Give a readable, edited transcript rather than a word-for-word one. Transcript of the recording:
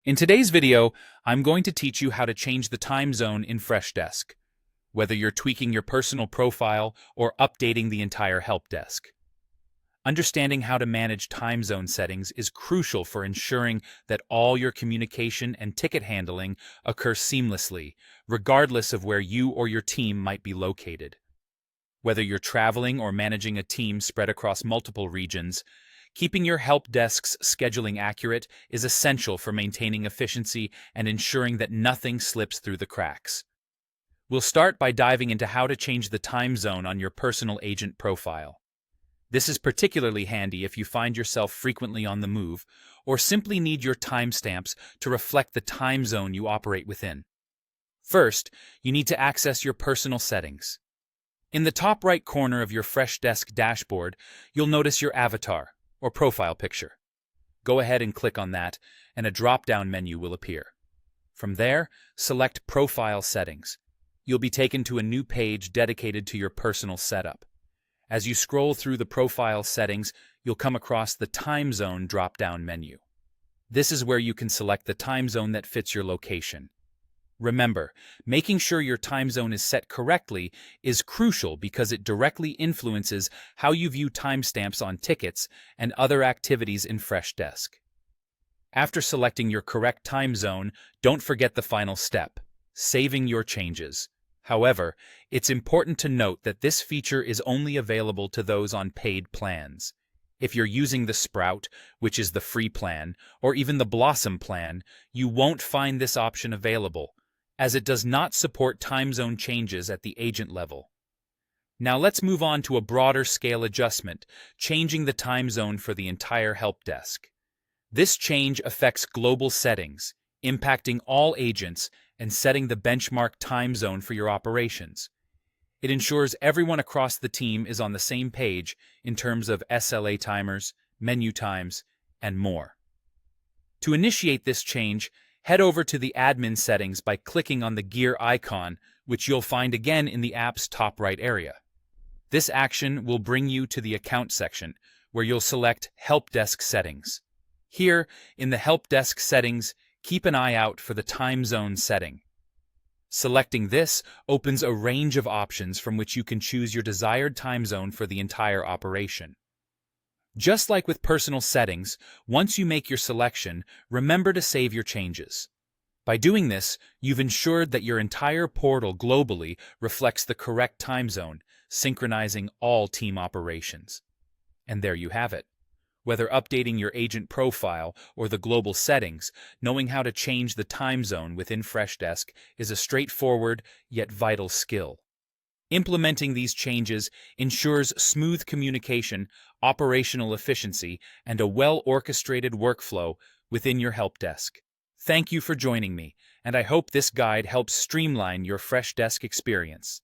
In today's video, I'm going to teach you how to change the time zone in Freshdesk, whether you're tweaking your personal profile or updating the entire help desk. Understanding how to manage time zone settings is crucial for ensuring that all your communication and ticket handling occur seamlessly, regardless of where you or your team might be located. Whether you're traveling or managing a team spread across multiple regions, keeping your help desk's scheduling accurate is essential for maintaining efficiency and ensuring that nothing slips through the cracks. We'll start by diving into how to change the time zone on your personal agent profile. This is particularly handy if you find yourself frequently on the move or simply need your timestamps to reflect the time zone you operate within. First, you need to access your personal settings. In the top right corner of your Freshdesk dashboard, you'll notice your avatar, or profile picture. Go ahead and click on that, and a drop-down menu will appear. From there, select Profile Settings. You'll be taken to a new page dedicated to your personal setup. As you scroll through the profile settings, you'll come across the Time Zone drop-down menu. This is where you can select the time zone that fits your location. Remember, making sure your time zone is set correctly is crucial because it directly influences how you view timestamps on tickets and other activities in Freshdesk. After selecting your correct time zone, don't forget the final step, saving your changes. However, it's important to note that this feature is only available to those on paid plans. If you're using the Sprout, which is the free plan, or even the Blossom plan, you won't find this option available, as it does not support time zone changes at the agent level. Now let's move on to a broader scale adjustment, changing the time zone for the entire help desk. This change affects global settings, impacting all agents and setting the benchmark time zone for your operations. It ensures everyone across the team is on the same page in terms of SLA timers, menu times, and more. To initiate this change, head over to the admin settings by clicking on the gear icon, which you'll find again in the app's top right area. This action will bring you to the account section, where you'll select Help Desk Settings. Here, in the Help Desk settings, keep an eye out for the time zone setting. Selecting this opens a range of options from which you can choose your desired time zone for the entire operation. Just like with personal settings, once you make your selection, remember to save your changes. By doing this, you've ensured that your entire portal globally reflects the correct time zone, synchronizing all team operations. And there you have it. Whether updating your agent profile or the global settings, knowing how to change the time zone within Freshdesk is a straightforward yet vital skill. Implementing these changes ensures smooth communication, operational efficiency, and a well-orchestrated workflow within your help desk. Thank you for joining me, and I hope this guide helps streamline your Freshdesk experience.